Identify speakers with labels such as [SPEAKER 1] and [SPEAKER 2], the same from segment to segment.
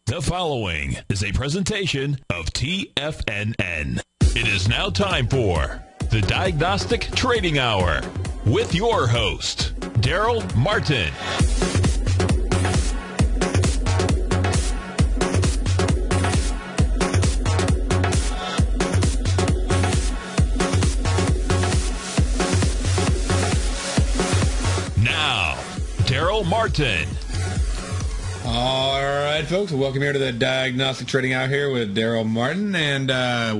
[SPEAKER 1] The following is a presentation of TFNN. It is now time for the Diagnostic Trading Hour with your host, Darrell Martin. Now, Darrell Martin.
[SPEAKER 2] All right, folks, welcome here to the Diagnostic Trading Hour here with Darrell Martin, and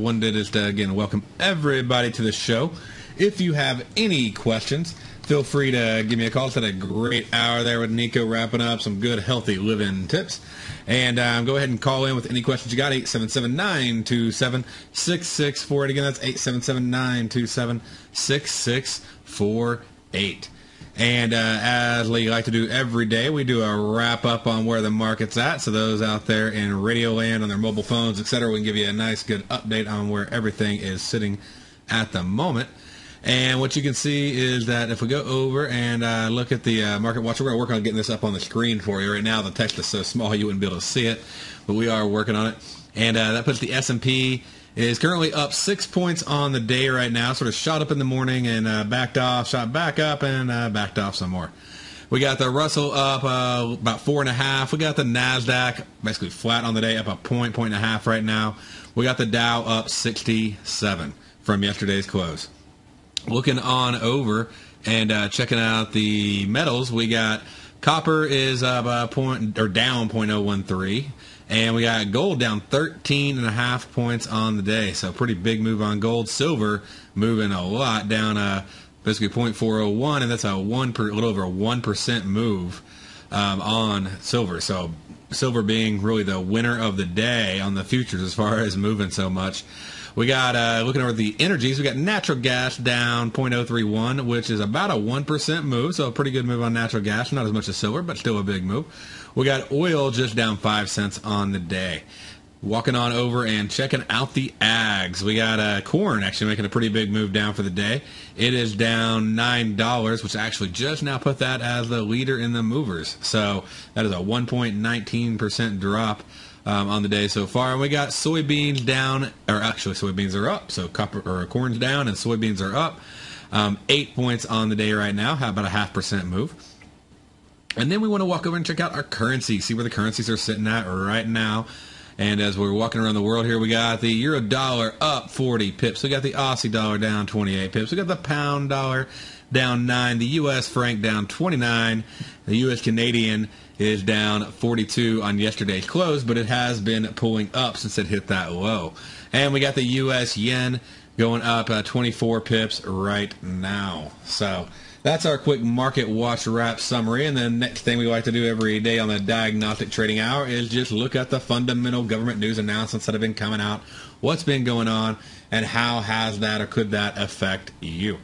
[SPEAKER 2] wanted to just again welcome everybody to the show. If you have any questions, feel free to give me a call. It's had a great hour there with Nico wrapping up some good healthy living tips, and go ahead and call in with any questions you got. 877-927-6648. Again, that's 877-927-6648. And as we like to do every day, we do a wrap-up on where the market's at. So those out there in radio land on their mobile phones, etc., we can give you a nice, good update on where everything is sitting at the moment. And what you can see is that if we go over and look at the Market Watch, we're going to work on getting this up on the screen for you. Right now, the text is so small you wouldn't be able to see it, but we are working on it. And that puts the S&P is currently up 6 points on the day right now. Sort of shot up in the morning and backed off, shot back up and backed off some more. We got the Russell up about 4.5. We got the NASDAQ basically flat on the day, up a point and a half right now. We got the Dow up 67 from yesterday's close. Looking on over and checking out the metals, we got copper is up down 0.013. And we got gold down 13.5 points on the day. So pretty big move on gold. Silver moving a lot, down basically 0.401, and that's a little over a 1% move on silver. So silver being really the winner of the day on the futures as far as moving so much. We got, looking over the energies, we got natural gas down 0.031, which is about a 1% move, so a pretty good move on natural gas. Not as much as silver, but still a big move. We got oil just down 5 cents on the day. Walking on over and checking out the ags. We got corn actually making a pretty big move down for the day. It is down $9, which actually just now put that as the leader in the movers. So that is a 1.19% drop on the day so far. And we got soybeans down, or actually soybeans are up. So corn's down and soybeans are up. 8 points on the day right now. How about a 0.5% move? And then we want to walk over and check out our currency, see where the currencies are sitting at right now. And as we're walking around the world here, we got the euro dollar up 40 pips. We got the Aussie dollar down 28 pips. We got the pound dollar down 9. The U.S. franc down 29. The U.S. Canadian is down 42 on yesterday's close, but it has been pulling up since it hit that low. And we got the U.S. yen going up 24 pips right now. So that's our quick market watch wrap summary. And then next thing we like to do every day on the Diagnostic Trading Hour is just look at the fundamental government news announcements that have been coming out, what's been going on, and how has that or could that affect you.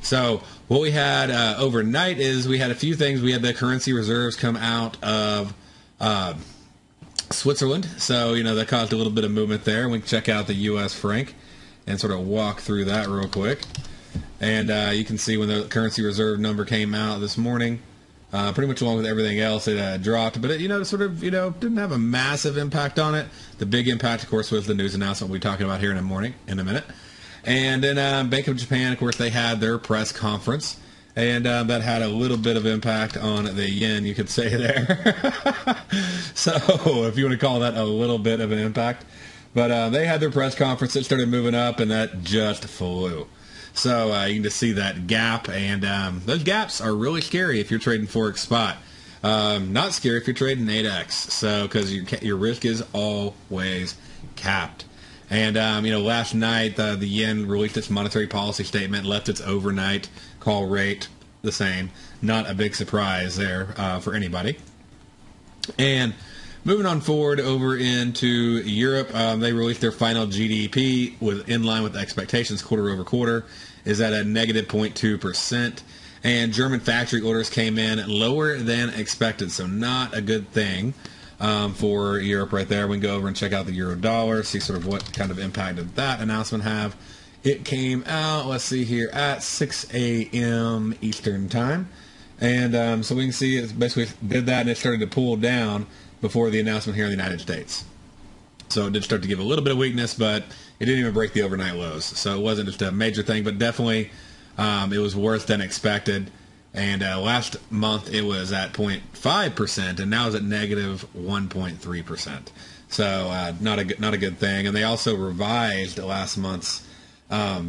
[SPEAKER 2] So what we had overnight is we had a few things. We had the currency reserves come out of Switzerland. So, that caused a little bit of movement there. And we can check out the U.S. franc and sort of walk through that real quick. And you can see when the currency reserve number came out this morning, pretty much along with everything else, it dropped. But it, didn't have a massive impact on it. The big impact, of course, was the news announcement we'll be talking about here in a minute. And then Bank of Japan, of course, they had their press conference, and that had a little bit of impact on the yen, you could say there. So if you want to call that a little bit of an impact. But they had their press conference, it started moving up, and that just flew. So you can just see that gap, and those gaps are really scary if you're trading Forex spot. Not scary if you're trading 8X, so because your risk is always capped. And last night the yen released its monetary policy statement, left its overnight call rate the same. Not a big surprise there for anybody. And moving on forward over into Europe, they released their final GDP in line with expectations quarter over quarter, is at a negative 0.2%. And German factory orders came in lower than expected, so not a good thing for Europe right there. We can go over and check out the euro dollar, see sort of what kind of impact did that announcement have. It came out, let's see here, at 6 a.m. Eastern time. And so we can see it basically did that and it started to pull down. before the announcement here in the United States. So it did start to give a little bit of weakness, but it didn't even break the overnight lows. So it wasn't just a major thing, but definitely it was worse than expected. And last month it was at 0.5%, and now it's at negative 1.3%. So not a good thing. And they also revised last month's a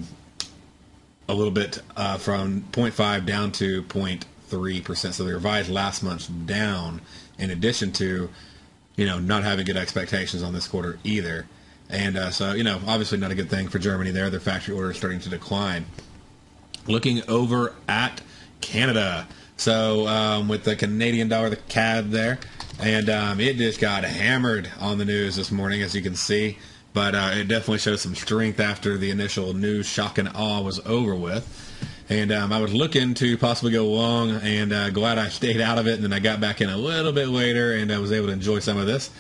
[SPEAKER 2] little bit from 0.5 down to 0.3%. So they revised last month's down, in addition to not having good expectations on this quarter either. And so obviously not a good thing for Germany there. Their factory order is starting to decline. Looking over at Canada. So with the Canadian dollar, the CAD there, and it just got hammered on the news this morning, as you can see. But it definitely shows some strength after the initial news shock and awe was over with. And I was looking to possibly go long, and glad I stayed out of it. And then I got back in a little bit later, and I was able to enjoy some of this.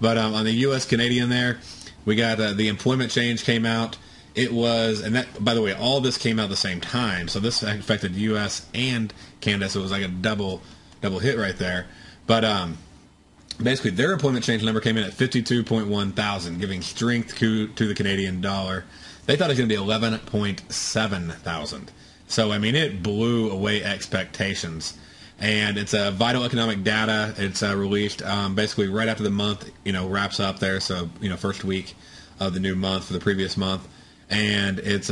[SPEAKER 2] But on the U.S. Canadian there, we got the employment change came out. It was, and that, by the way, all this came out at the same time. So this affected U.S. and Canada, so it was like a double hit right there. But basically, their employment change number came in at 52.1 thousand, giving strength to the Canadian dollar. They thought it was going to be 11.7 thousand. So, I mean, it blew away expectations. And it's a vital economic data. It's released basically right after the month, wraps up there. So, first week of the new month for the previous month. And it's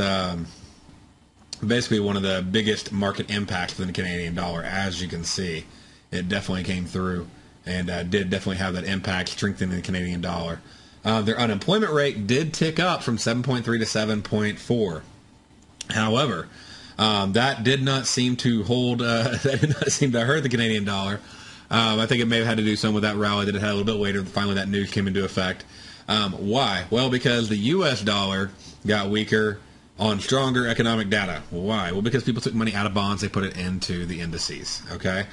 [SPEAKER 2] basically one of the biggest market impacts for the Canadian dollar, as you can see. It definitely came through and did definitely have that impact, strengthening the Canadian dollar. Their unemployment rate did tick up from 7.3 to 7.4. However, that did not seem to hold. That did not seem to hurt the Canadian dollar. I think it may have had to do some with that rally that it had a little bit later. Finally, that news came into effect. Why? Well, because the U.S. dollar got weaker on stronger economic data. Why? Well, because people took money out of bonds, they put it into the indices. Okay.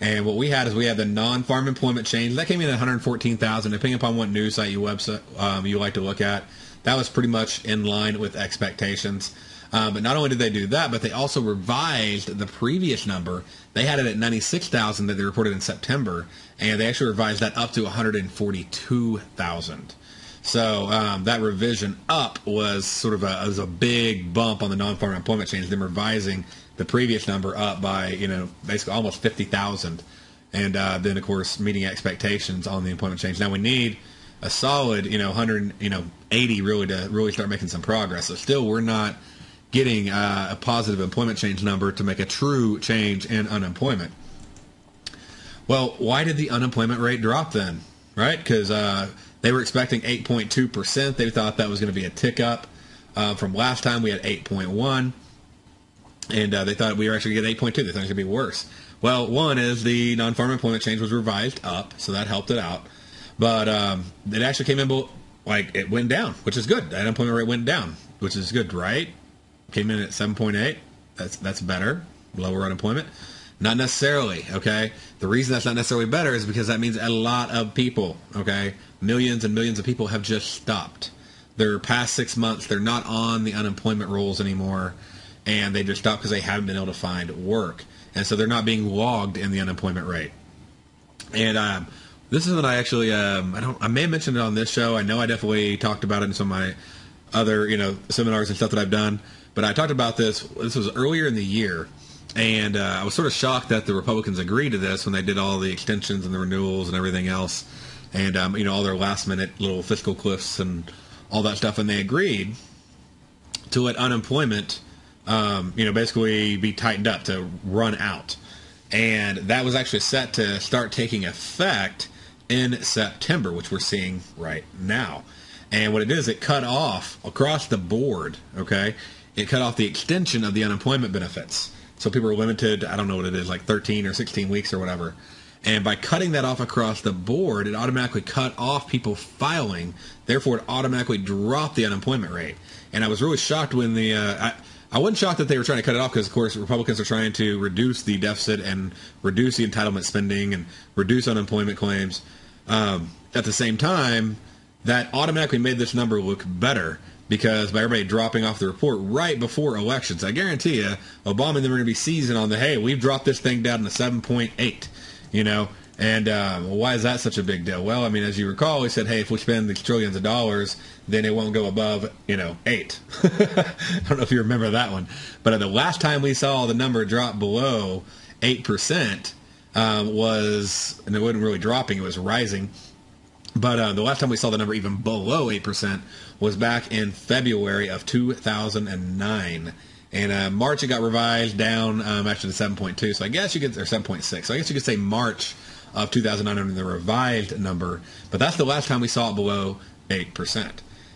[SPEAKER 2] And what we had is we had the non-farm employment change. That came in at 114,000, depending upon what news site you like to look at. That was pretty much in line with expectations. But not only did they do that, but they also revised the previous number. They had it at 96,000 that they reported in September, and they actually revised that up to 142,000. So that revision up was sort of a big bump on the non-farm employment change, them revising the previous number up by, basically almost 50,000. And then, of course, meeting expectations on the employment change. Now we need a solid, 180 really to really start making some progress. So still we're not getting a positive employment change number to make a true change in unemployment. Well, why did the unemployment rate drop then? Right? Because they were expecting 8.2%. They thought that was going to be a tick up from last time. We had 8.1, and they thought we were actually going to get 8.2. They thought it was going to be worse. Well, one is the non-farm employment change was revised up, so that helped it out. But it actually came in, it went down, which is good. The unemployment rate went down, which is good, right? Came in at 7.8. That's better. Lower unemployment. Not necessarily, okay? The reason that's not necessarily better is because that means a lot of people, okay? Millions and millions of people have just stopped. Their past 6 months, they're not on the unemployment rolls anymore, and they just stopped because they haven't been able to find work. And so they're not being logged in the unemployment rate. And this is what I actually, I may have mentioned it on this show. I know I definitely talked about it in some of my other, seminars and stuff that I've done. But I talked about this. This was earlier in the year. And I was sort of shocked that the Republicans agreed to this when they did all the extensions and the renewals and everything else. And, all their last-minute little fiscal cliffs and all that stuff. And they agreed to let unemployment, basically be tightened up, to run out. And that was actually set to start taking effect in September, which we're seeing right now. And what it did is it cut off across the board, okay? It cut off the extension of the unemployment benefits. So people are limited, I don't know what it is, like 13 or 16 weeks or whatever. And by cutting that off across the board, it automatically cut off people filing. Therefore, it automatically dropped the unemployment rate. And I was really shocked when I wasn't shocked that they were trying to cut it off because, of course, Republicans are trying to reduce the deficit and reduce the entitlement spending and reduce unemployment claims. At the same time, that automatically made this number look better, because by everybody dropping off the report right before elections. I guarantee you, Obama and them are going to be seizing on hey, we've dropped this thing down to 7.8. And why is that such a big deal? Well, I mean, as you recall, we said, hey, if we spend these trillions of dollars, then it won't go above, 8. I don't know if you remember that one. But the last time we saw the number drop below 8% was, and it wasn't really dropping, it was rising. But the last time we saw the number even below 8% was back in February of 2009. And March it got revised down actually to 7.2. So I guess you could, or 7.6. So I guess you could say March of 2009 under the revised number. But that's the last time we saw it below 8%.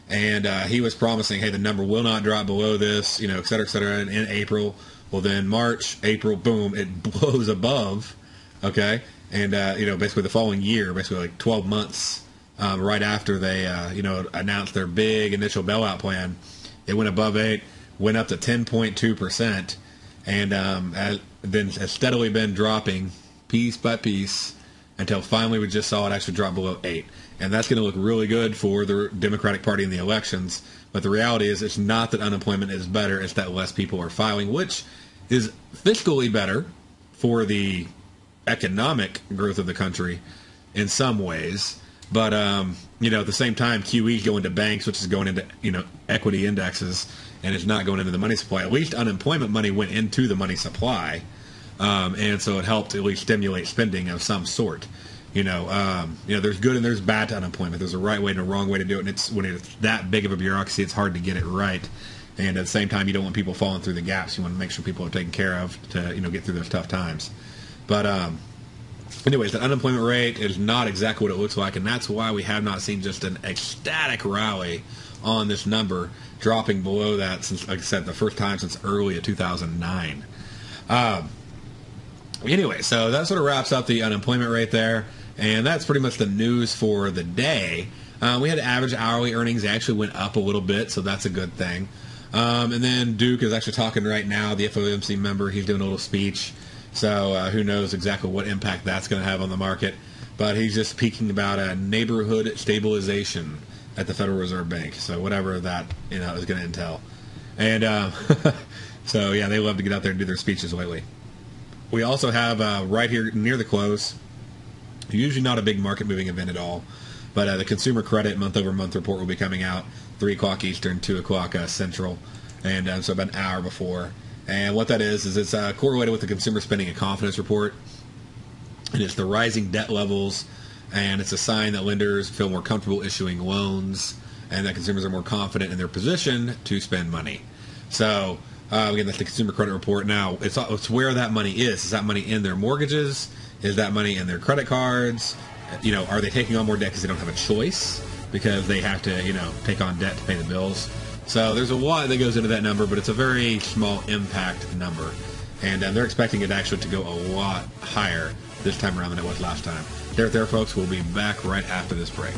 [SPEAKER 2] And he was promising, hey, the number will not drop below this, et cetera, in April. Well, then March, April, boom, it blows above, okay? And, basically the following year, basically like 12 months right after they, announced their big initial bailout plan, it went above 8, went up to 10.2%, and then has steadily been dropping piece by piece until finally we just saw it actually drop below 8. And that's going to look really good for the Democratic Party in the elections. But the reality is it's not that unemployment is better, it's that less people are filing, which is fiscally better for the economic growth of the country in some ways. But, at the same time, QE is going to banks, which is going into, equity indexes, and it's not going into the money supply. At least unemployment money went into the money supply. And so it helped at least stimulate spending of some sort. There's good and there's bad to unemployment. There's a right way and a wrong way to do it. And when it's that big of a bureaucracy, it's hard to get it right. And at the same time, you don't want people falling through the gaps. You want to make sure people are taken care of to, get through those tough times. But anyways, the unemployment rate is not exactly what it looks like. And that's why we have not seen just an ecstatic rally on this number, dropping below that since, like I said, the first time since early 2009. Anyway, so that sort of wraps up the unemployment rate there, and that's pretty much the news for the day. We had average hourly earnings actually went up a little bit, so that's a good thing. And then Duke is actually talking right now, the FOMC member. He's doing a little speech, so who knows exactly what impact that's going to have on the market. But he's just speaking about a neighborhood stabilization at the Federal Reserve Bank, so whatever that is going to entail. And so, yeah, they love to get out there and do their speeches lately. We also have right here near the close, usually not a big market-moving event at all, but the Consumer Credit month-over-month report will be coming out 3 o'clock Eastern, 2 o'clock Central, and so about an hour before. And what that is it's correlated with the Consumer Spending and Confidence report, and it's the rising debt levels, and it's a sign that lenders feel more comfortable issuing loans and that consumers are more confident in their position to spend money. So, again, that's the Consumer Credit Report. Now, it's where that money is. Is that money in their mortgages? Is that money in their credit cards? Are they taking on more debt because they don't have a choice? Because they have to, take on debt to pay the bills? So there's a lot that goes into that number, but it's a very small impact number. And they're expecting it actually to go a lot higher this time around than it was last time. There, folks. We'll be back right after this break.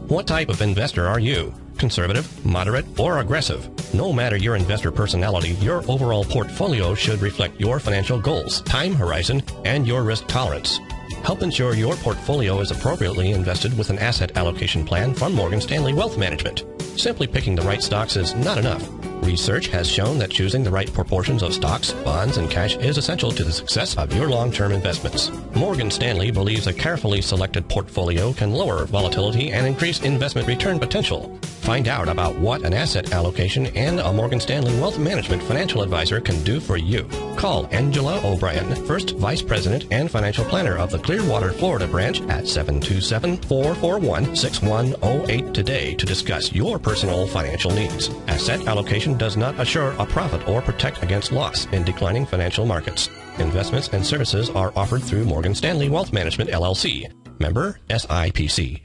[SPEAKER 3] What type of investor are you? Conservative, moderate, or aggressive? No matter your investor personality, your overall portfolio should reflect your financial goals, time horizon, and your risk tolerance. Help ensure your portfolio is appropriately invested with an asset allocation plan from Morgan Stanley Wealth Management. Simply picking the right stocks is not enough. Research has shown that choosing the right proportions of stocks, bonds, and cash is essential to the success of your long-term investments. Morgan Stanley believes a carefully selected portfolio can lower volatility and increase investment return potential. Find out about what an asset allocation and a Morgan Stanley Wealth Management financial advisor can do for you. Call Angela O'Brien, First Vice President and Financial Planner of the Clearwater, Florida branch at 727-441-6108 today to discuss your personal financial needs. Asset allocation does not assure a profit or protect against loss in declining financial markets. Investments and services are offered through Morgan Stanley Wealth Management, LLC. Member SIPC.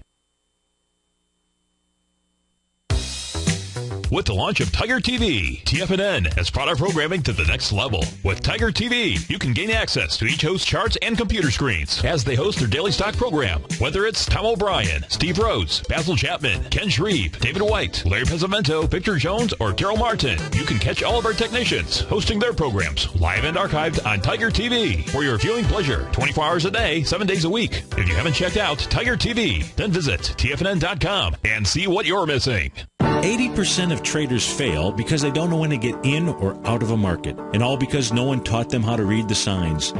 [SPEAKER 1] with the launch of Tiger TV. TFNN has brought our programming to the next level. With Tiger TV, you can gain access to each host's charts and computer screens as they host their daily stock program. Whether it's Tom O'Brien, Steve Rhodes, Basil Chapman, Ken Shreve, David White, Larry Pesavento, Victor Jones, or Darrell Martin, you can catch all of our technicians hosting their programs live and archived on Tiger TV for your viewing pleasure 24 hours a day, 7 days a week. If you haven't checked out Tiger TV, then visit TFNN.com and see what you're missing.
[SPEAKER 4] 80% of traders fail because they don't know when to get in or out of a market, and all because no one taught them how to read the signs.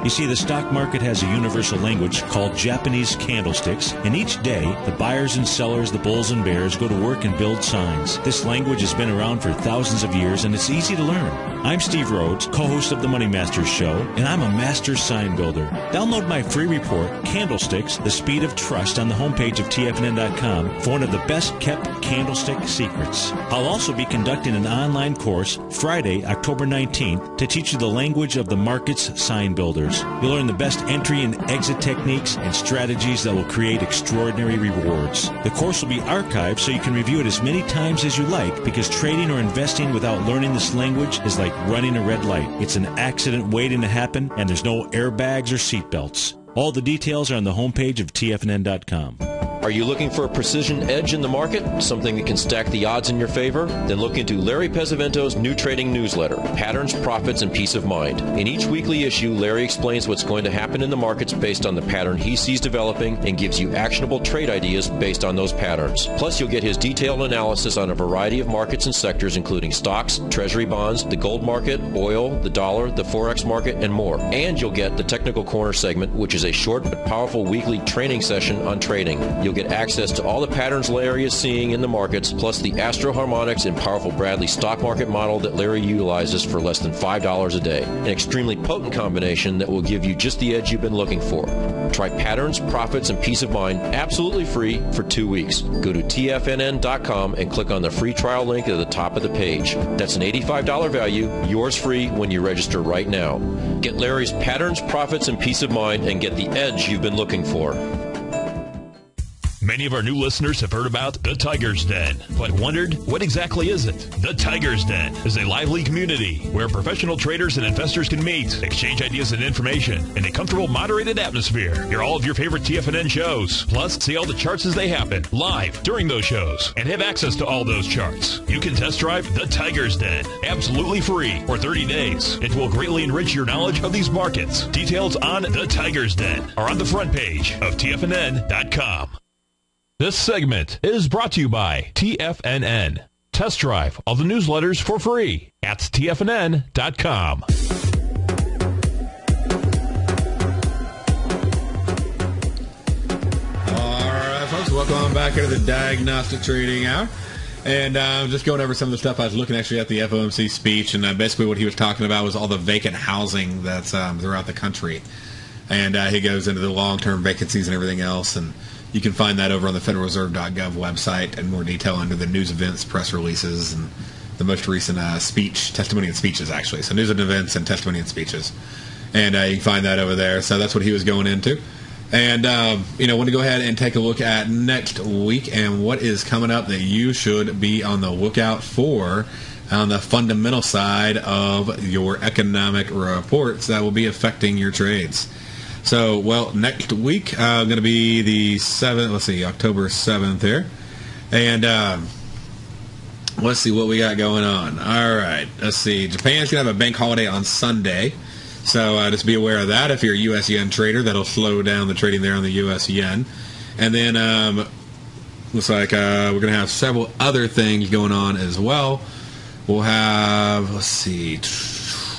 [SPEAKER 4] You see, the stock market has a universal language called Japanese candlesticks, and each day, the buyers and sellers, the bulls and bears, go to work and build signs. This language has been around for thousands of years, and it's easy to learn. I'm Steve Rhodes, co-host of the Money Masters Show, and I'm a master sign builder. Download my free report, Candlesticks, The Speed of Trust, on the homepage of TFNN.com for one of the best-kept candlestick secrets. I'll also be conducting an online course Friday, October 19th, to teach you the language of the market's sign builders. You'll learn the best entry and exit techniques and strategies that will create extraordinary rewards. The course will be archived so you can review it as many times as you like, because trading or investing without learning this language is like running a red light. It's an accident waiting to happen, and there's no airbags or seatbelts. All the details are on the homepage of TFNN.com.
[SPEAKER 5] Are you looking for a precision edge in the market? Something that can stack the odds in your favor? Then look into Larry Pesavento's new trading newsletter, Patterns, Profits, and Peace of Mind. In each weekly issue, Larry explains what's going to happen in the markets based on the pattern he sees developing and gives you actionable trade ideas based on those patterns. Plus, you'll get his detailed analysis on a variety of markets and sectors, including stocks, treasury bonds, the gold market, oil, the dollar, the forex market, and more. And you'll get the Technical Corner segment, which is a short but powerful weekly training session on trading. You'll get access to all the patterns Larry is seeing in the markets, plus the Astro Harmonics and powerful Bradley stock market model that Larry utilizes for less than $5 a day. An extremely potent combination that will give you just the edge you've been looking for. Try Patterns, Profits, and Peace of Mind absolutely free for 2 weeks. Go to TFNN.com and click on the free trial link at the top of the page. That's an $85 value, yours free when you register right now. Get Larry's Patterns, Profits, and Peace of Mind and get the edge you've been looking for.
[SPEAKER 1] Many of our new listeners have heard about the Tiger's Den, but wondered, what exactly is it? The Tiger's Den is a lively community where professional traders and investors can meet, exchange ideas and information in a comfortable, moderated atmosphere. Hear all of your favorite TFNN shows, plus see all the charts as they happen live during those shows, and have access to all those charts. You can test drive the Tiger's Den absolutely free for 30 days. It will greatly enrich your knowledge of these markets. Details on the Tiger's Den are on the front page of TFNN.com. This segment is brought to you by TFNN. Test drive all the newsletters for free at TFNN.com.
[SPEAKER 2] All right, folks, welcome back into the Diagnostic Trading Hour. And just going over some of the stuff, I was looking actually at the FOMC speech, and basically what he was talking about was all the vacant housing that's throughout the country. And he goes into the long-term vacancies and everything else, and you can find that over on the FederalReserve.gov website in more detail under the news events, press releases, and the most recent speech, testimony and speeches, actually. So news and events and testimony and speeches. And you can find that over there. So that's what he was going into. And, want to go ahead and take a look at next week and what is coming up that you should be on the lookout for on the fundamental side of your economic reports that will be affecting your trades. So, next week, going to be the 7th, October 7th here. And let's see what we got going on. All right, let's see. Japan's going to have a bank holiday on Sunday. So just be aware of that. If you're a U.S. yen trader, that'll slow down the trading there on the U.S. yen. And then looks like we're going to have several other things going on as well. We'll have,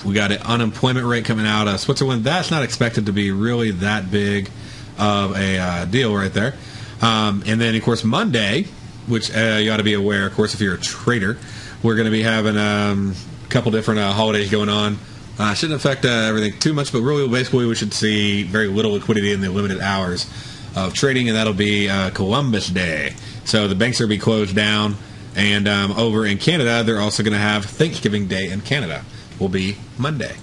[SPEAKER 2] we got an unemployment rate coming out of Switzerland. That's not expected to be really that big of a deal right there. And then, of course, Monday, which you ought to be aware, of course, if you're a trader, we're going to be having a couple different holidays going on. Shouldn't affect everything too much, but really, basically, we should see very little liquidity in the limited hours of trading, and that'll be Columbus Day. So the banks are going to be closed down, and over in Canada, they're also going to have Thanksgiving Day in Canada. Will be Monday.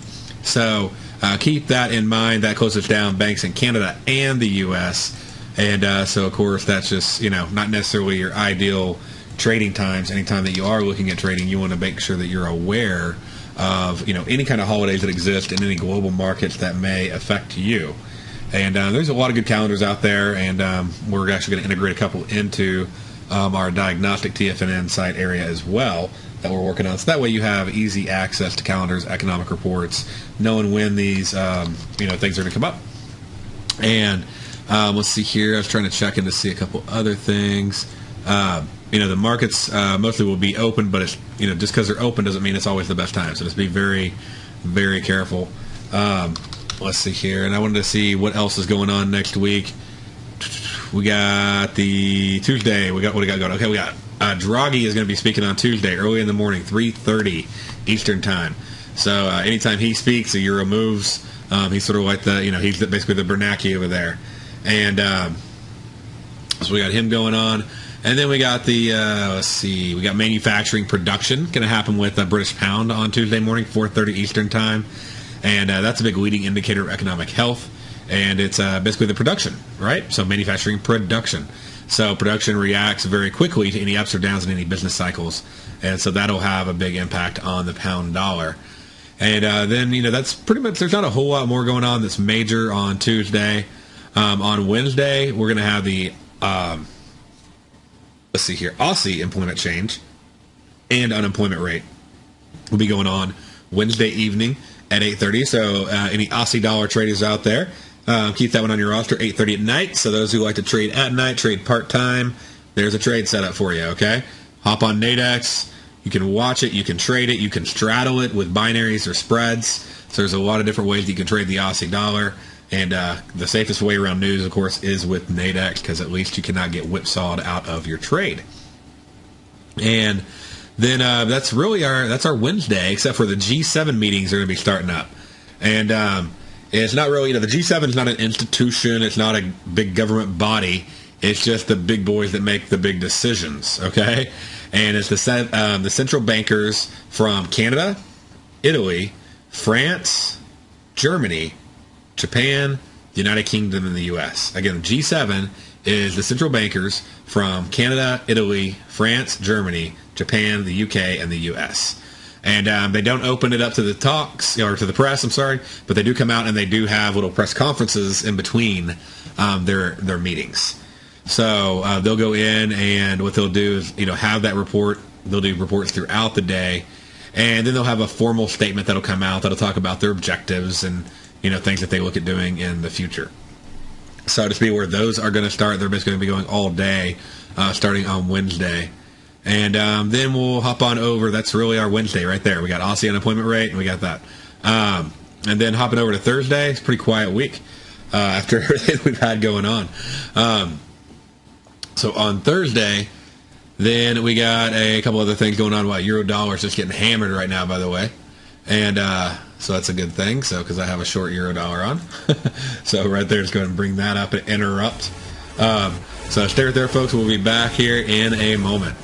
[SPEAKER 2] So keep that in mind. That closes down banks in Canada and the U.S. And so, of course, that's just, not necessarily your ideal trading times. Anytime that you are looking at trading, you want to make sure that you're aware of, any kind of holidays that exist in any global markets that may affect you. And there's a lot of good calendars out there, and we're actually going to integrate a couple into our Diagnostic TFNN site area as well that we're working on. So that way you have easy access to calendars, economic reports, knowing when these things are going to come up. And let's see here. I was trying to check in to see a couple other things. The markets mostly will be open, but it's just because they're open doesn't mean it's always the best time. So just be very, very careful. Let's see here. And I wanted to see what else is going on next week. We got the Tuesday. What do we got going? Okay, we got Draghi is going to be speaking on Tuesday, early in the morning, 3:30 Eastern time. So anytime he speaks, the euro moves. He's sort of like he's basically the Bernanke over there. And so we got him going on. And then we got we got manufacturing production going to happen with the British pound on Tuesday morning, 4:30 Eastern time. And that's a big leading indicator of economic health. And it's basically the production, right? So manufacturing production. So production reacts very quickly to any ups or downs in any business cycles. And so that'll have a big impact on the pound dollar. And then, that's pretty much, there's not a whole lot more going on that's major on Tuesday. On Wednesday, we're going to have the, Aussie employment change and unemployment rate will be going on Wednesday evening at 8:30. So any Aussie dollar traders out there, keep that one on your roster, 8:30 at night. So those who like to trade at night, trade part-time, there's a trade set up for you, okay? Hop on Nadex. You can watch it. You can trade it. You can straddle it with binaries or spreads. So there's a lot of different ways you can trade the Aussie dollar. And the safest way around news, of course, is with Nadex, because at least you cannot get whipsawed out of your trade. And then that's our Wednesday, except for the G7 meetings are going to be starting up. And it's not really, the G7 is not an institution. It's not a big government body. It's just the big boys that make the big decisions, okay? And it's the central bankers from Canada, Italy, France, Germany, Japan, the United Kingdom, and the U.S. Again, G7 is the central bankers from Canada, Italy, France, Germany, Japan, the UK, and the U.S. And they don't open it up to the talks, or to the press, but they do come out and they do have little press conferences in between their meetings. So they'll go in, and what they'll do is, have that report. They'll do reports throughout the day, and then they'll have a formal statement that'll come out that'll talk about their objectives and, things that they look at doing in the future. So to be where those are going to start, they're basically going to be going all day, starting on Wednesday. And then we'll hop on over. That's really our Wednesday right there. We got Aussie unemployment rate, and we got that. And then hopping over to Thursday, it's a pretty quiet week after everything we've had going on. So on Thursday, then we got a couple other things going on. Euro dollar is just getting hammered right now, by the way. And so that's a good thing, because I have a short euro dollar on. So right there, just go ahead and bring that up and interrupt. So stay right there, folks. We'll be back here in a moment.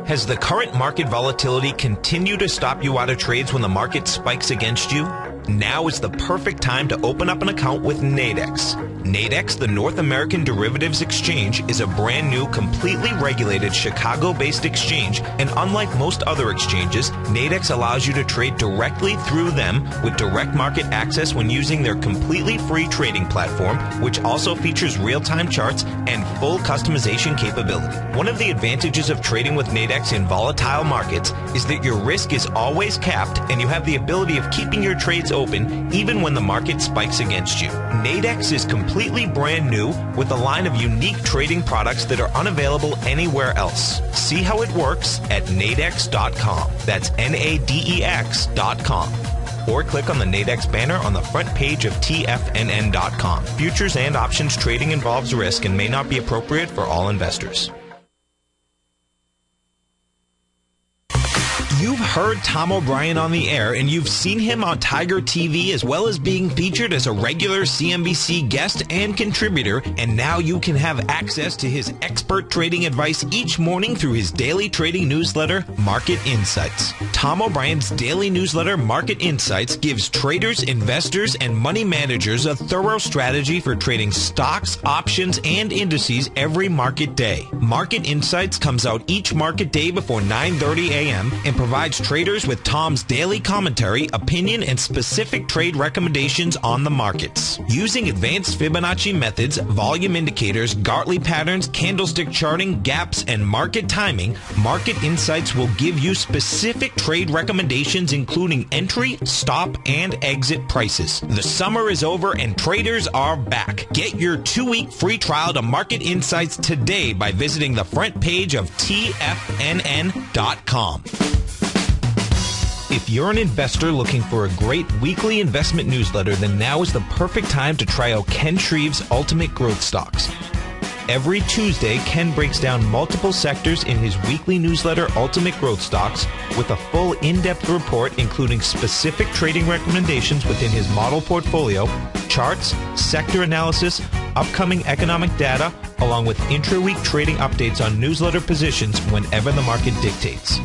[SPEAKER 6] Has the current market volatility continued to stop you out of trades when the market spikes against you? Now is the perfect time to open up an account with Nadex. Nadex, the North American Derivatives Exchange, is a brand new, completely regulated Chicago-based exchange, and unlike most other exchanges, Nadex allows you to trade directly through them with direct market access when using their completely free trading platform, which also features real-time charts and full customization capability. One of the advantages of trading with Nadex in volatile markets is that your risk is always capped and you have the ability of keeping your trades open even when the market spikes against you. Nadex is completely brand new with a line of unique trading products that are unavailable anywhere else. See how it works at nadex.com. That's NADEX.com. Or click on the Nadex banner on the front page of TFNN.com. Futures and options trading involves risk and may not be appropriate for all investors. You've heard Tom O'Brien on the air, and you've seen him on Tiger TV, as well as being featured as a regular CNBC guest and contributor, and now you can have access to his expert trading advice each morning through his daily trading newsletter, Market Insights. Tom O'Brien's daily newsletter, Market Insights, gives traders, investors, and money managers a thorough strategy for trading stocks, options, and indices every market day. Market Insights comes out each market day before 9:30 a.m. and provides traders with Tom's daily commentary, opinion, and specific trade recommendations on the markets. Using advanced Fibonacci methods, volume indicators, Gartley patterns, candlestick charting, gaps, and market timing, Market Insights will give you specific trade recommendations including entry, stop, and exit prices. The summer is over and traders are back. Get your 2-week free trial to Market Insights today by visiting the front page of TFNN.com. If you're an investor looking for a great weekly investment newsletter, then now is the perfect time to try out Ken Shreve's Ultimate Growth Stocks. Every Tuesday, Ken breaks down multiple sectors in his weekly newsletter, Ultimate Growth Stocks, with a full in-depth report including specific trading recommendations within his model portfolio, charts, sector analysis, upcoming economic data, along with intra-week trading updates on newsletter positions whenever the market dictates.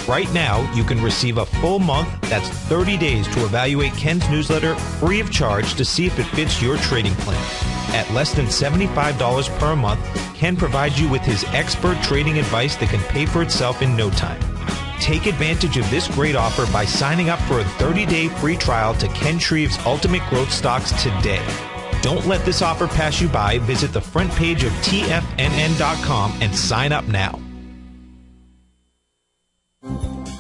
[SPEAKER 6] Right now, you can receive a full month, that's 30 days, to evaluate Ken's newsletter free of charge to see if it fits your trading plan. At less than $75 per month, Ken provides you with his expert trading advice that can pay for itself in no time. Take advantage of this great offer by signing up for a 30-day free trial to Ken Shreve's Ultimate Growth Stocks today. Don't let this offer pass you by. Visit the front page of TFNN.com and sign up now.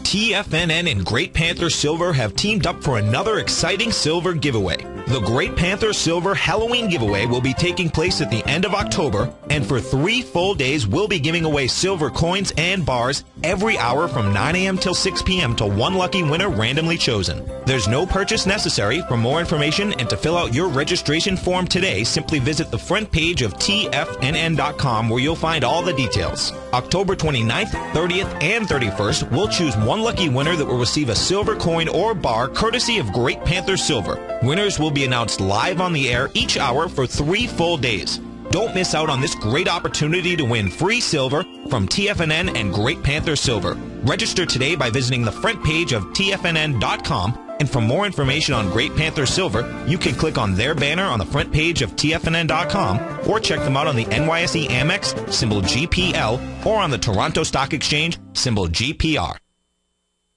[SPEAKER 6] TFNN and Great Panther Silver have teamed up for another exciting silver giveaway. The Great Panther Silver Halloween giveaway will be taking place at the end of October, and for 3 full days, we'll be giving away silver coins and bars every hour from 9 a.m. till 6 p.m. to one lucky winner randomly chosen. There's no purchase necessary. For more information and to fill out your registration form today, simply visit the front page of TFNN.com where you'll find all the details. October 29th, 30th, and 31st, we'll choose one lucky winner that will receive a silver coin or bar courtesy of Great Panther Silver. Winners will be announced live on the air each hour for 3 full days. Don't miss out on this great opportunity to win free silver from TFNN and Great Panther Silver. Register today by visiting the front page of TFNN.com, and for more information on Great Panther Silver, you can click on their banner on the front page of TFNN.com or check them out on the NYSE Amex, symbol GPL, or on the Toronto Stock Exchange, symbol GPR.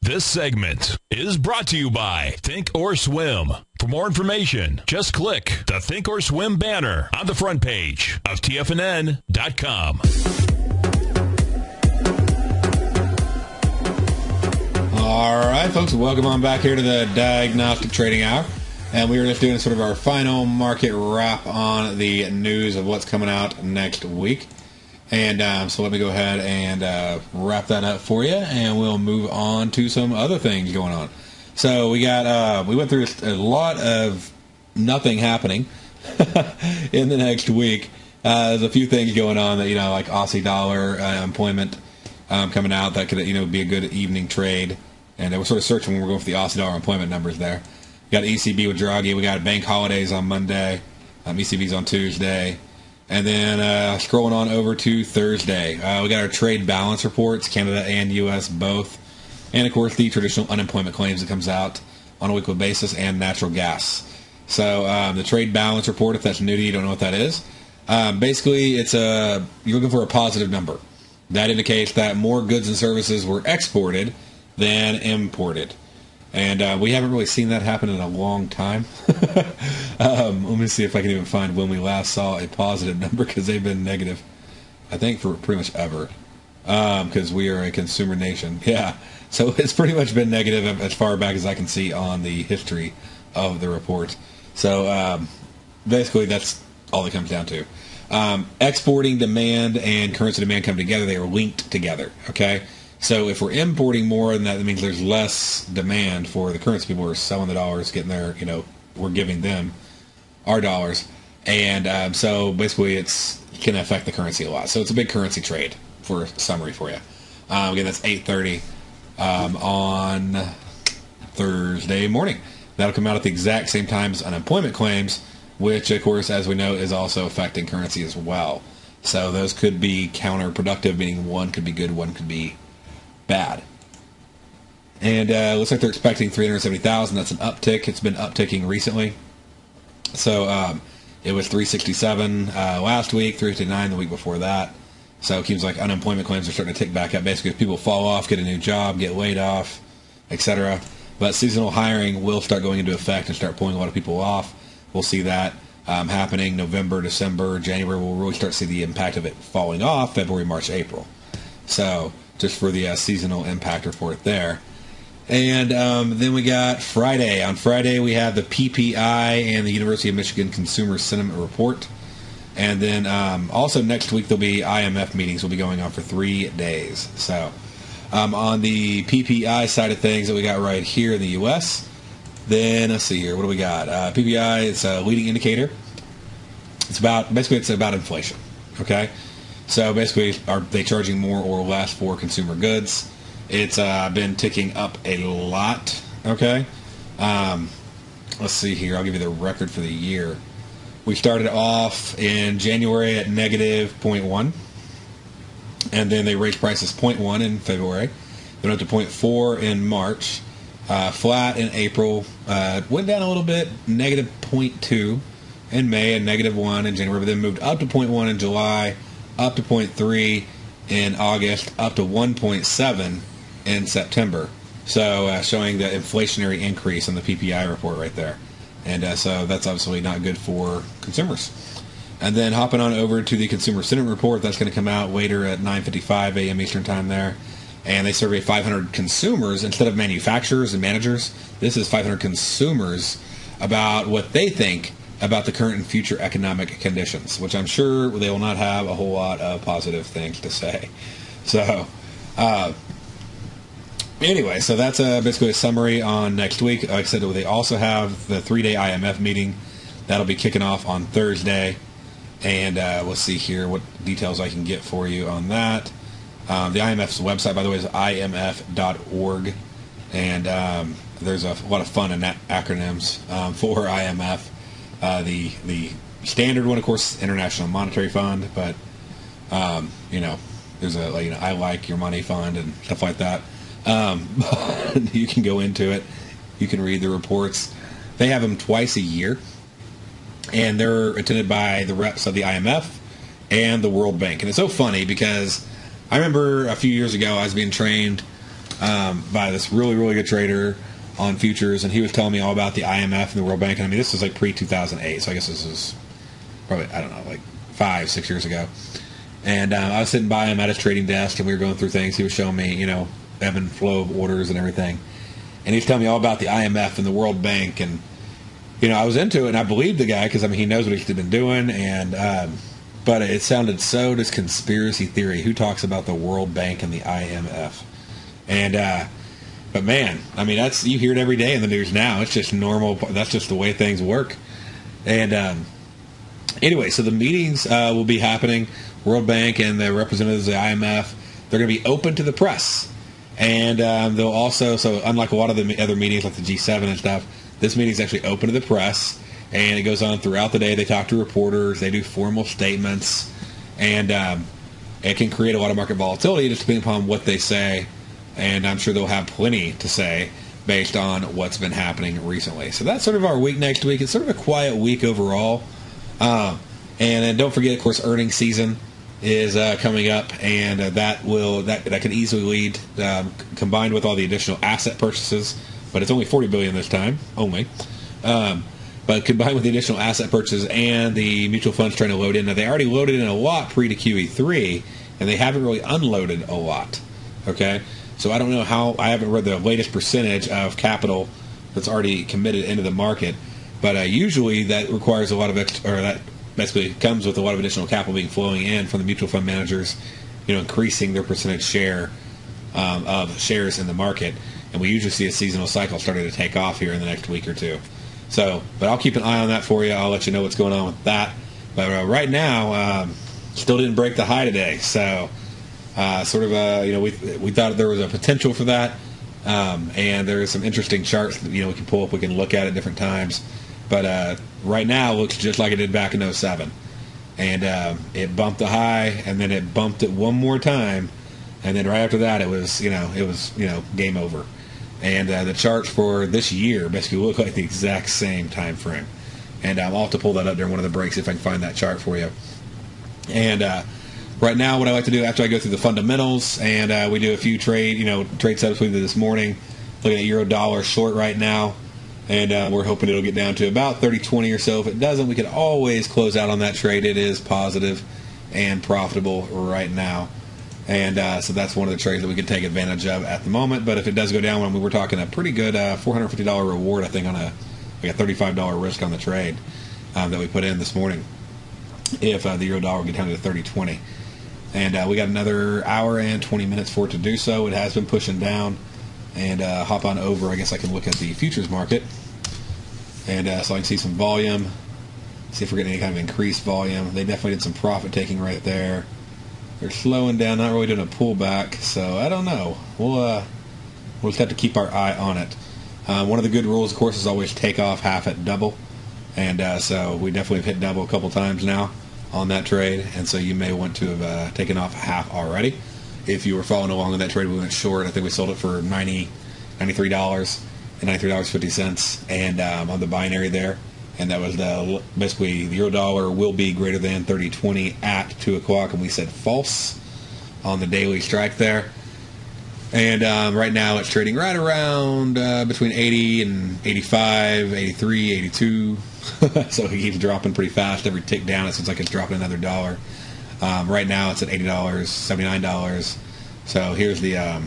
[SPEAKER 1] This segment is brought to you by Think or Swim. For more information, just click the Think or Swim banner on the front page of TFNN.com.
[SPEAKER 2] All right, folks, welcome on back here to the Diagnostic Trading Hour. And we were just doing sort of our final market wrap on the news of what's coming out next week. And so let me go ahead and wrap that up for you, and we'll move on to some other things going on. So we went through a lot of nothing happening in the next week. There's a few things going on that, like Aussie dollar employment coming out that could, be a good evening trade. And we're sort of searching when we're going for the Aussie dollar employment numbers there. We got ECB with Draghi. We got bank holidays on Monday. ECB's on Tuesday. And then scrolling on over to Thursday, we got our trade balance reports, Canada and U.S. both. And, of course, the traditional unemployment claims that comes out on a weekly basis, and natural gas. So the trade balance report, if that's new to you, don't know what that is. Basically, you're looking for a positive number. That indicates that more goods and services were exported than imported. And we haven't really seen that happen in a long time. Let me see if I can even find when we last saw a positive number, because they've been negative, I think, for pretty much ever, because we are a consumer nation. Yeah, so it's pretty much been negative as far back as I can see on the history of the report. So basically that's all it comes down to. Exporting demand and currency demand come together. They are linked together, okay? So if we're importing more, then that means there's less demand for the currency. People are selling the dollars, getting their, we're giving them our dollars. And so basically it can affect the currency a lot. So it's a big currency trade for a summary for you. Again, that's 8:30 on Thursday morning. That'll come out at the exact same time as unemployment claims, which, of course, as we know, is also affecting currency as well. So those could be counterproductive, meaning one could be good, one could be bad. And it looks like they're expecting 370,000. That's an uptick. It's been upticking recently. So it was 367 last week, 359 the week before that. So it seems like unemployment claims are starting to tick back up. Basically, if people fall off, get a new job, get laid off, etc. But seasonal hiring will start going into effect and start pulling a lot of people off. We'll see that happening November, December, January. We'll really start to see the impact of it falling off February, March, April. So just for the seasonal impact report there. And then we got Friday. On Friday, we have the PPI and the University of Michigan Consumer Sentiment Report. And then also next week, there'll be IMF meetings will be going on for 3 days. So on the PPI side of things that we got right here in the U.S., then let's see here. What do we got? PPI, it's a leading indicator. It's about inflation. Okay? So basically, are they charging more or less for consumer goods? It's been ticking up a lot, okay? Let's see here. I'll give you the record for the year. We started off in January at negative 0.1, and then they raised prices 0.1 in February. Then up to 0.4 in March, flat in April, went down a little bit, negative 0.2 in May, and negative 1 in January, but then moved up to 0.1 in July, up to 0.3 in August, up to 1.7 in September. So showing the inflationary increase on the PPI report right there. And so that's obviously not good for consumers. And then hopping on over to the Consumer Sentiment Report, that's going to come out later at 9:55 a.m. Eastern Time there. And they survey 500 consumers instead of manufacturers and managers. This is 500 consumers about what they think about the current and future economic conditions, which I'm sure they will not have a whole lot of positive things to say. So anyway, so that's basically a summary on next week. Like I said, they also have the 3-day IMF meeting. That'll be kicking off on Thursday. And let's see here what details I can get for you on that. The IMF's website, by the way, is imf.org. And there's a lot of fun in acronyms for IMF. The standard one, of course, International Monetary Fund. But, there's a, I Like Your Money Fund and stuff like that. You can go into it. You can read the reports. They have them twice a year, and they're attended by the reps of the IMF and the World Bank. And it's so funny because I remember a few years ago I was being trained by this really, really good trader on futures, and he was telling me all about the IMF and the World Bank. And I mean, this was like pre-2008, so I guess this was probably, I don't know, like 5-6 years ago. And I was sitting by him at his trading desk, and we were going through things. He was showing me, ebb and flow of orders and everything. And he was telling me all about the IMF and the World Bank. And, I was into it, and I believed the guy because, he knows what he's been doing. And but it sounded so just conspiracy theory. Who talks about the World Bank and the IMF? And, but man, you hear it every day in the news now. It's just normal. That's just the way things work. And anyway, so the meetings will be happening. World Bank and the representatives of the IMF, they're going to be open to the press. And they'll also, so unlike a lot of the other meetings like the G7 and stuff, this meeting is actually open to the press, and it goes on throughout the day. They talk to reporters, they do formal statements, and it can create a lot of market volatility just depending upon what they say, and I'm sure they'll have plenty to say based on what's been happening recently. So that's sort of our week next week. It's sort of a quiet week overall. And then don't forget, of course, earnings season is coming up, and that could easily lead, combined with all the additional asset purchases, but it's only $40 billion this time, only. But combined with the additional asset purchases and the mutual funds trying to load in, now they already loaded in a lot pre to QE3, and they haven't really unloaded a lot. Okay, so I don't know how. I haven't read the latest percentage of capital that's already committed into the market, but usually that requires a lot of that basically comes with a lot of additional capital being flowing in from the mutual fund managers, increasing their percentage share of shares in the market. And we usually see a seasonal cycle starting to take off here in the next week or two. So, but I'll keep an eye on that for you. I'll let you know what's going on with that. But right now, still didn't break the high today. So, we thought there was a potential for that. And there's some interesting charts that, we can pull up, we can look at different times. But right now it looks just like it did back in 07. And it bumped the high, and then it bumped it one more time, and then right after that it was game over. And the charts for this year basically look like the exact same time frame. And I'll have to pull that up during one of the breaks if I can find that chart for you. And right now, what I like to do after I go through the fundamentals, and we do a few trade setups we did this morning, looking at euro dollar short right now. And we're hoping it'll get down to about 30.20 or so. If it doesn't, we can always close out on that trade. It is positive and profitable right now. And so that's one of the trades that we can take advantage of at the moment. But if it does go down, we were talking a pretty good $450 reward, I think, on a $35 risk on the trade that we put in this morning. If the euro dollar will get down to 30.20. And we got another hour and 20 minutes for it to do so. It has been pushing down. And hop on over, I guess I can look at the futures market. And so I can see some volume, see if we're getting any kind of increased volume. They definitely did some profit taking right there. They're slowing down, not really doing a pullback, so I don't know. We'll just have to keep our eye on it. One of the good rules, of course, is always take off half at double. And so we definitely have hit double a couple times now on that trade. And so you may want to have taken off half already. If you were following along in that trade, we went short. I think we sold it for $93 and $93.50, and on the binary there. And that was basically the euro dollar will be greater than 30.20 at 2 o'clock, and we said false on the daily strike there. And right now it's trading right around between 80 and 85, 83, 82. So it keeps dropping pretty fast. Every tick down, it seems like it's dropping another dollar. Right now it's at $80, $79. So here's the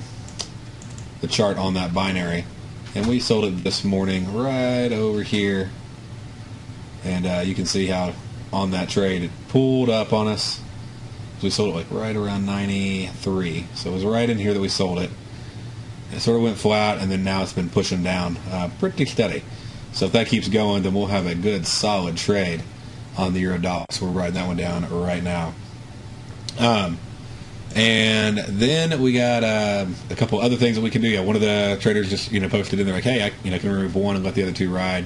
[SPEAKER 2] chart on that binary, and we sold it this morning right over here. And you can see how on that trade it pulled up on us. We sold it like right around 93, so it was right in here that we sold it. It sort of went flat, and then now it's been pushing down pretty steady. So if that keeps going, then we'll have a good solid trade on the euro dollar. So we're writing that one down right now. And then we got a couple other things that we can do. Yeah, one of the traders just posted in there like, hey, I can remove one and let the other two ride.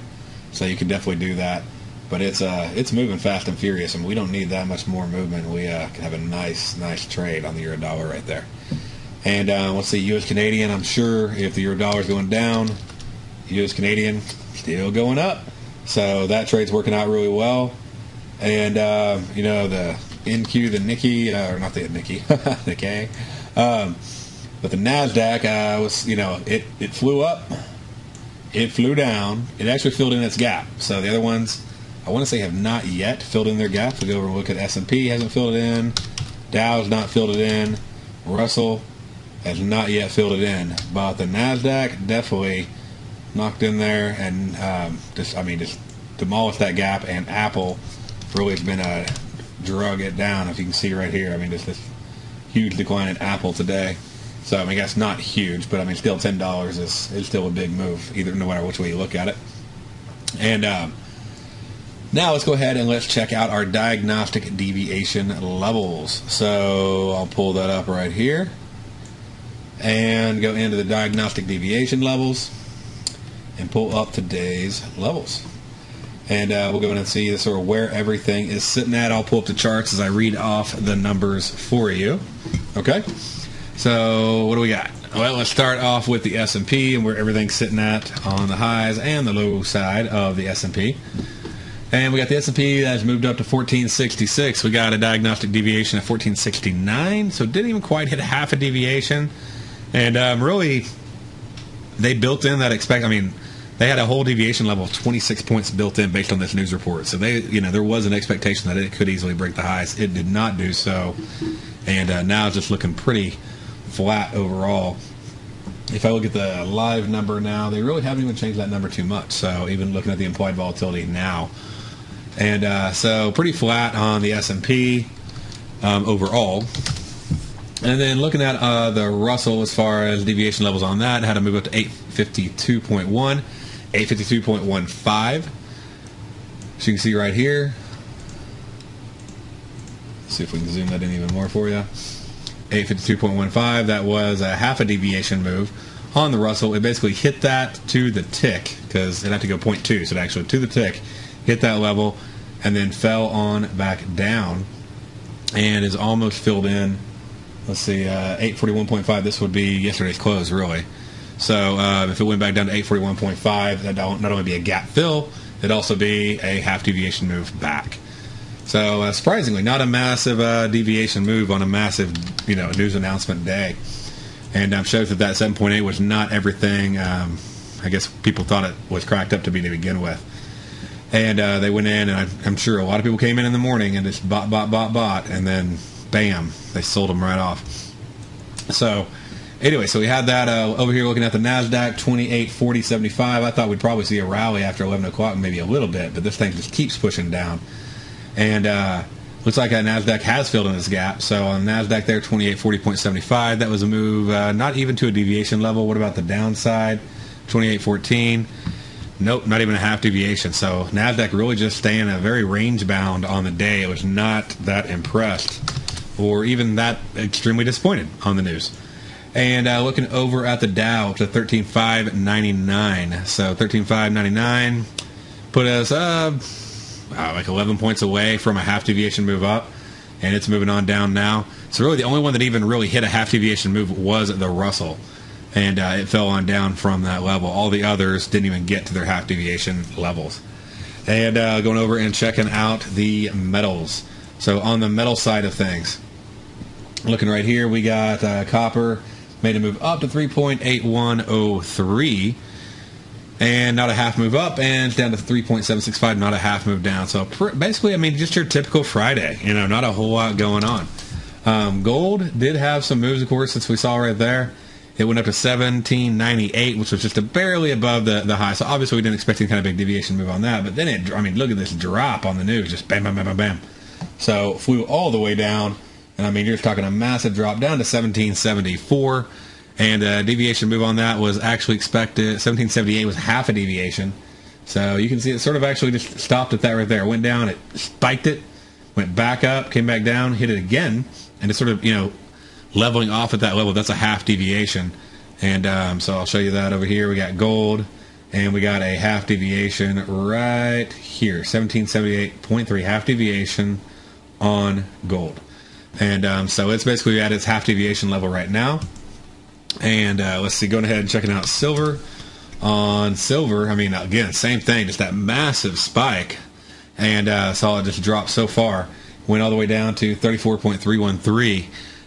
[SPEAKER 2] So you can definitely do that. But it's moving fast and furious, and we don't need that much more movement. We can have a nice trade on the euro dollar right there. And let's see, U.S. Canadian. I'm sure if the euro dollar is going down, U.S. Canadian still going up. So that trade's working out really well. And the NQ, the Nikkei, or not the Nikkei, Nikkei. But the NASDAQ was, it flew up, it flew down, it actually filled in its gap. So the other ones, I want to say, have not yet filled in their gap. We go over and look at S&P, hasn't filled it in. Dow's not filled it in. Russell has not yet filled it in. But the NASDAQ definitely knocked in there and just demolished that gap. And Apple really has been drug it down, if you can see right here. Just this huge decline in Apple today. So that's not huge, but still $10 is still a big move, no matter which way you look at it. And now let's go ahead and let's check out our diagnostic deviation levels. So I'll pull that up right here and go into the diagnostic deviation levels and pull up today's levels. And we'll go in and see sort of where everything is sitting at. I'll pull up the charts as I read off the numbers for you. Okay? So what do we got? Well, let's start off with the S&P and where everything's sitting at on the highs and the low side of the S&P. And we got the S&P that's moved up to 1466. We got a diagnostic deviation of 1469, so it didn't even quite hit half a deviation. And really, they built in that they had a whole deviation level of 26 points built in based on this news report. So there was an expectation that it could easily break the highs. It did not do so, and now it's just looking pretty flat overall. If I look at the live number now, they really haven't even changed that number too much. So even looking at the implied volatility now, and so pretty flat on the S&P overall. And then looking at the Russell as far as deviation levels on that, had to move up to 852.1, 852.15. So you can see right here. Let's see if we can zoom that in even more for you. 852.15, that was a half a deviation move on the Russell. It basically hit that to the tick, because it had to go 0.2, so it actually to the tick, hit that level, and then fell on back down, and is almost filled in. Let's see, 841.5. This would be yesterday's close, really. So if it went back down to 841.5, that'd not only be a gap fill, it'd also be a half deviation move back. So surprisingly, not a massive deviation move on a massive, news announcement day. And shows that 7.8 was not everything. I guess people thought it was cracked up to be to begin with. And they went in, and I'm sure a lot of people came in the morning and just bought, and then bam, they sold them right off. So anyway, so we had that over here looking at the NASDAQ, 2840.75. I thought we'd probably see a rally after 11 o'clock, maybe a little bit, but this thing just keeps pushing down. And looks like NASDAQ has filled in this gap. So on NASDAQ there, 2840.75. That was a move, not even to a deviation level. What about the downside? 2814. Nope, not even a half deviation. So NASDAQ really just staying a very range bound on the day. It was not that impressed or even that extremely disappointed on the news. And looking over at the Dow, up to 13,599. So 13,599 put us like 11 points away from a half deviation move up, and it's moving on down now. So really the only one that even really hit a half deviation move was the Russell, and it fell on down from that level. All the others didn't even get to their half deviation levels. And going over and checking out the metals. So on the metal side of things, looking right here, we got copper made a move up to 3.8103. And not a half move up, and it's down to 3.765, not a half move down. So basically, just your typical Friday. Not a whole lot going on. Gold did have some moves, of course, since we saw right there. It went up to 1798, which was just barely above the high. So obviously, we didn't expect any kind of big deviation move on that. But then look at this drop on the news, just bam, bam, bam, bam, bam. So flew all the way down, and you're just talking a massive drop down to 1774. And a deviation move on that was actually expected. 1778 was half a deviation. So you can see it sort of actually just stopped at that right there. It went down, it spiked it, went back up, came back down, hit it again, and it's sort of, leveling off at that level. That's a half deviation. And so I'll show you that over here. We got gold, and we got a half deviation right here. 1778.3, half deviation on gold. And so it's basically at its half deviation level right now. And let's see, going ahead and checking out silver. On silver, again, same thing, just that massive spike. And saw it just drop so far. Went all the way down to 34.313.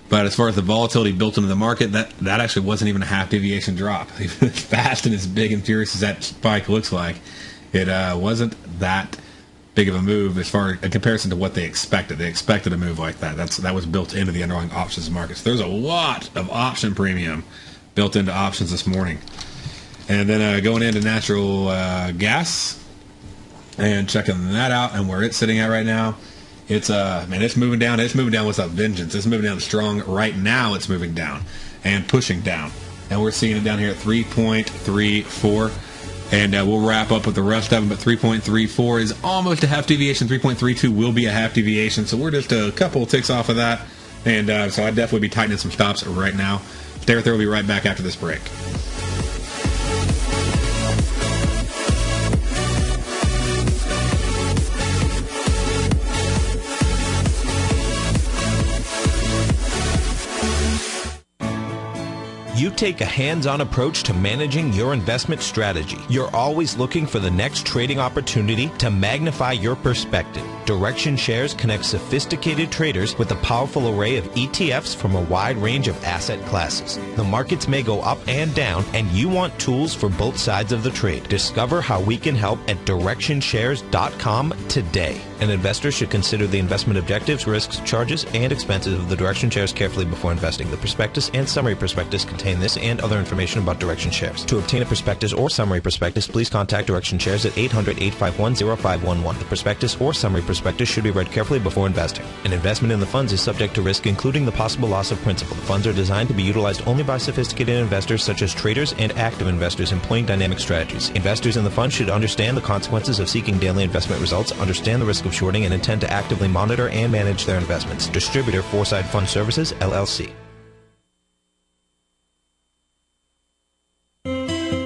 [SPEAKER 2] But as far as the volatility built into the market, that actually wasn't even a half deviation drop. Even as fast and as big and furious as that spike looks like, it wasn't that big of a move as far in comparison to what they expected. They expected a move like that. That was built into the underlying options markets. There's a lot of option premium built into options this morning. And then going into natural gas and checking that out and where it's sitting at right now. It's it's moving down. It's moving down with a vengeance. It's moving down strong. Right now it's moving down and pushing down. And we're seeing it down here at 3.34. And we'll wrap up with the rest of them, but 3.34 is almost a half deviation. 3.32 will be a half deviation, so we're just a couple of ticks off of that. And so I'd definitely be tightening some stops right now. Stay right there. We'll be right back after this break.
[SPEAKER 6] You take a hands-on approach to managing your investment strategy. You're always looking for the next trading opportunity to magnify your perspective. Direction Shares connects sophisticated traders with a powerful array of ETFs from a wide range of asset classes. The markets may go up and down, and you want tools for both sides of the trade. Discover how we can help at DirectionShares.com today. An investor should consider the investment objectives, risks, charges, and expenses of the Direction Shares carefully before investing. The prospectus and summary prospectus contain this and other information about Direction Shares. To obtain a prospectus or summary prospectus, please contact Direction Shares at 800-851-0511. The prospectus or summary prospectus should be read carefully before investing. An investment in the funds is subject to risk, including the possible loss of principal. The funds are designed to be utilized only by sophisticated investors such as traders and active investors employing dynamic strategies. Investors in the fund should understand the consequences of seeking daily investment results, understand the risk of shorting, and intend to actively monitor and manage their investments. Distributor, Foreside Fund Services, LLC.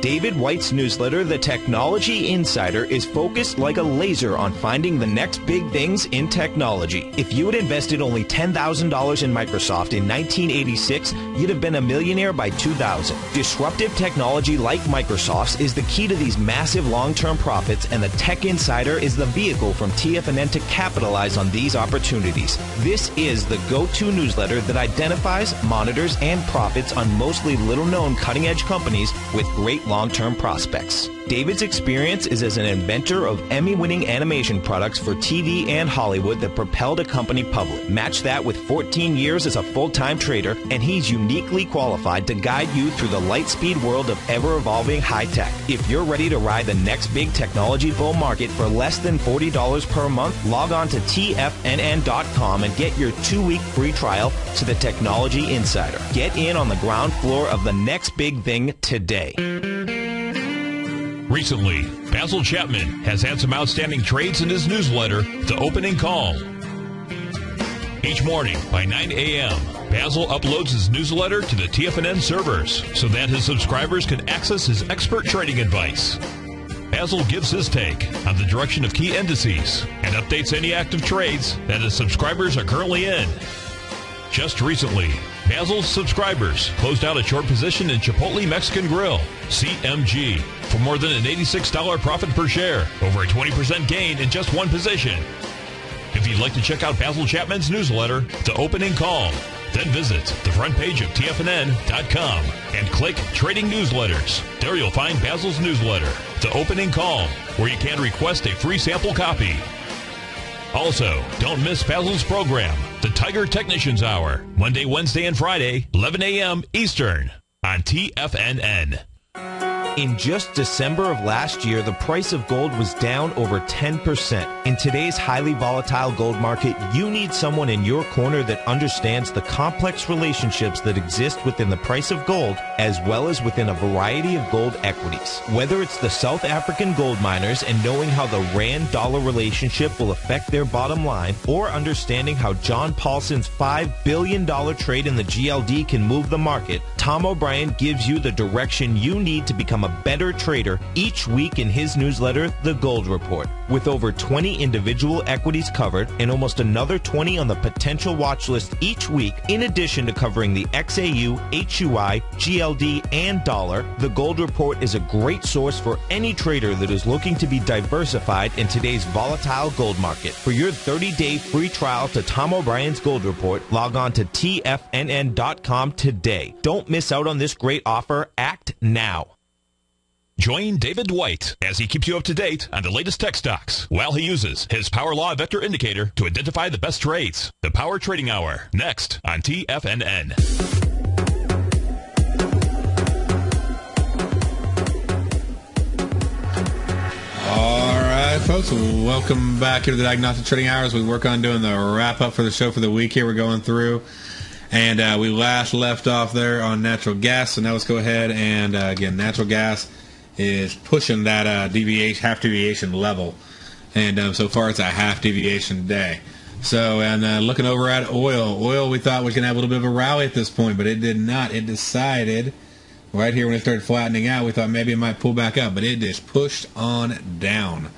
[SPEAKER 6] David White's newsletter, The Technology Insider, is focused like a laser on finding the next big things in technology. If you had invested only $10,000 in Microsoft in 1986, you'd have been a millionaire by 2000. Disruptive technology like Microsoft's is the key to these massive long-term profits, and the Tech Insider is the vehicle from TFNN to capitalize on these opportunities. This is the go-to newsletter that identifies, monitors, and profits on mostly little-known cutting-edge companies with great long-term prospects. David's experience is as an inventor of Emmy-winning animation products for TV and Hollywood that propelled a company public. Match that with 14 years as a full-time trader, and he's uniquely qualified to guide you through the light-speed world of ever-evolving high-tech. If you're ready to ride the next big technology bull market for less than $40 per month, log on to TFNN.com and get your 2-week free trial to the Technology Insider. Get in on the ground floor of the next big thing today.
[SPEAKER 1] Recently, Basil Chapman has had some outstanding trades in his newsletter, The Opening Call. Each morning by 9 a.m., Basil uploads his newsletter to the TFNN servers so that his subscribers can access his expert trading advice. Basil gives his take on the direction of key indices and updates any active trades that his subscribers are currently in. Just recently, Basil's subscribers closed out a short position in Chipotle Mexican Grill, CMG, for more than an $86 profit per share, over a 20% gain in just one position. If you'd like to check out Basil Chapman's newsletter, The Opening Call, then visit the front page of TFNN.com and click Trading Newsletters. There you'll find Basil's newsletter, The Opening Call, where you can request a free sample copy. Also, don't miss Basil's program, The Tiger Technicians Hour, Monday, Wednesday, and Friday, 11 a.m. Eastern, on TFNN.
[SPEAKER 6] In just December of last year, the price of gold was down over 10%. In today's highly volatile gold market, you need someone in your corner that understands the complex relationships that exist within the price of gold, as well as within a variety of gold equities. Whether it's the South African gold miners and knowing how the Rand-dollar relationship will affect their bottom line, or understanding how John Paulson's $5 billion trade in the GLD can move the market, Tom O'Brien gives you the direction you need to become a better trader each week in his newsletter, The Gold Report. With over 20 individual equities covered and almost another 20 on the potential watch list each week, in addition to covering the XAU, HUI, GLD, and dollar, The Gold Report is a great source for any trader that is looking to be diversified in today's volatile gold market. For your 30-day free trial to Tom O'Brien's Gold Report, log on to TFNN.com today. Don't miss out on this great offer. Act now.
[SPEAKER 1] Join David White as he keeps you up to date on the latest tech stocks while he uses his Power Law Vector Indicator to identify the best trades. The Power Trading Hour, next on TFNN.
[SPEAKER 2] All right, folks, welcome back here to the Diagnostic Trading Hour as we work on doing the wrap-up for the show for the week here. We're going through, and we last left off there on natural gas, so now let's go ahead and, again, natural gas is pushing that half deviation level, and so far it's a half deviation day. So, and looking over at oil we thought was going to have a little bit of a rally at this point, but it did not. It decided right here when it started flattening out, we thought maybe it might pull back up, but it just pushed on down.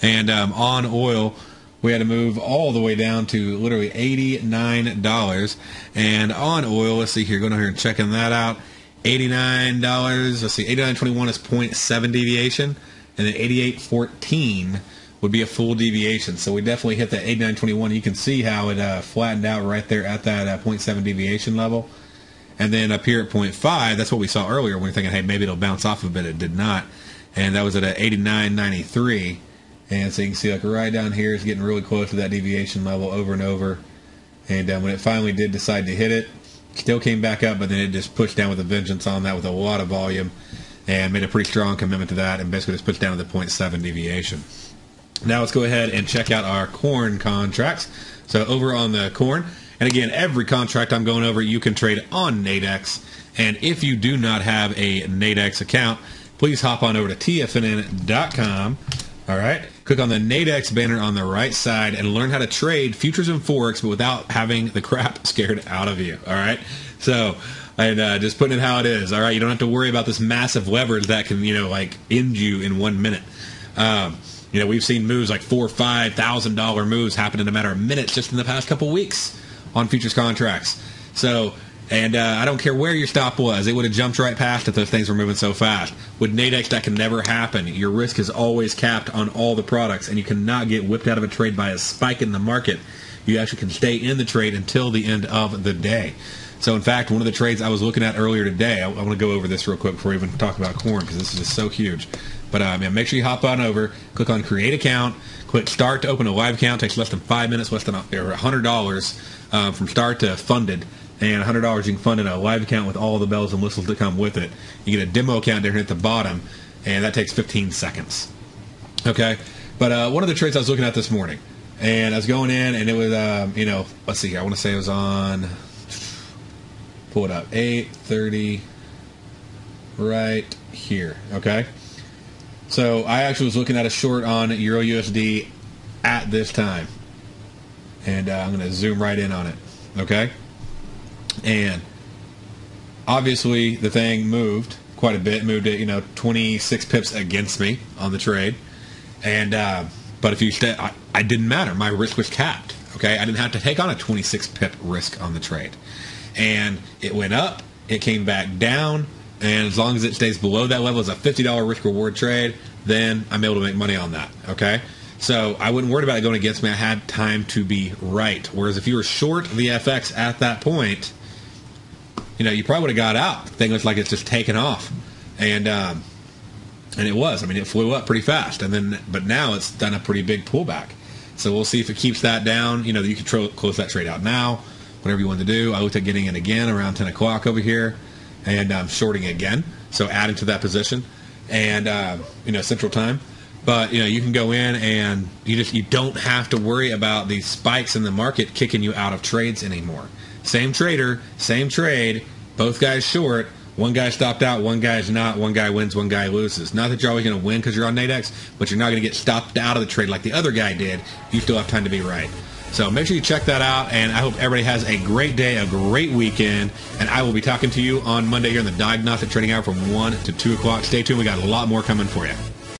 [SPEAKER 2] And on oil, we had to move all the way down to literally $89. And on oil, let's see here, going over here and checking that out. $89, let's see, $89.21 is 0.7 deviation, and then $88.14 would be a full deviation. So we definitely hit that $89.21. You can see how it flattened out right there at that 0.7 deviation level. And then up here at 0.5, that's what we saw earlier when we were thinking, hey, maybe it'll bounce off a bit. It did not. And that was at $89.93. And so you can see like right down here is getting really close to that deviation level over and over. And when it finally did decide to hit it, still came back up, but then it just pushed down with a vengeance on that with a lot of volume and made a pretty strong commitment to that and basically just pushed down to the 0.7 deviation. Now let's go ahead and check out our corn contracts. So over on the corn, and again, every contract I'm going over, you can trade on Nadex. And if you do not have a Nadex account, please hop on over to TFNN.com. All right, click on the Nadex banner on the right side and learn how to trade futures and forex, but without having the crap scared out of you. All right, so And just putting it how it is. All right, you don't have to worry about this massive leverage that can, like end you in 1 minute. We've seen moves like $4,000 or $5,000 moves happen in a matter of minutes just in the past couple weeks on futures contracts. So, and I don't care where your stop was, it would have jumped right past if those things were moving so fast. With Nadex, that can never happen. Your risk is always capped on all the products, and you cannot get whipped out of a trade by a spike in the market. You actually can stay in the trade until the end of the day. So, in fact, one of the trades I was looking at earlier today, I want to go over this real quick before we even talk about corn, because this is just so huge. But make sure you hop on over, click on Create Account, click Start to open a live account. It takes less than 5 minutes, less than $100 from start to funded. And $100 you can fund in a live account with all the bells and whistles that come with it. You get a demo account down here at the bottom, and that takes 15 seconds. Okay? But one of the trades I was looking at this morning, and I was going in, and it was, let's see here. I want to say it was on... Pull it up. 8:30 right here. Okay? So I actually was looking at a short on Euro USD at this time. And I'm going to zoom right in on it. Okay? And obviously the thing moved quite a bit. Moved it, 26 pips against me on the trade. And but if you I didn't matter. My risk was capped. Okay? I didn't have to take on a 26 pip risk on the trade. And it went up, it came back down, and as long as it stays below that level as a $50 risk-reward trade, then I'm able to make money on that, okay? So I wouldn't worry about it going against me. I had time to be right. Whereas if you were short the FX at that point, you probably would have got out. The thing looks like it's just taken off. And it was. I mean, it flew up pretty fast. But now it's done a pretty big pullback. So we'll see if it keeps that down. You can close that trade out now. Whatever you want to do. I looked at getting in again around 10 o'clock over here, and I'm shorting again, so adding to that position, and Central Time. But you can go in, and you don't have to worry about these spikes in the market kicking you out of trades anymore. Same trader, same trade, both guys short. One guy stopped out, one guy's not. One guy wins, one guy loses. Not that you're always going to win because you're on Nadex, but you're not going to get stopped out of the trade like the other guy did. You still have time to be right. So make sure you check that out, and I hope everybody has a great day, a great weekend, and I will be talking to you on Monday here in the Diagnostic Trading Hour from 1 to 2 o'clock. Stay tuned. We got a lot more coming for you.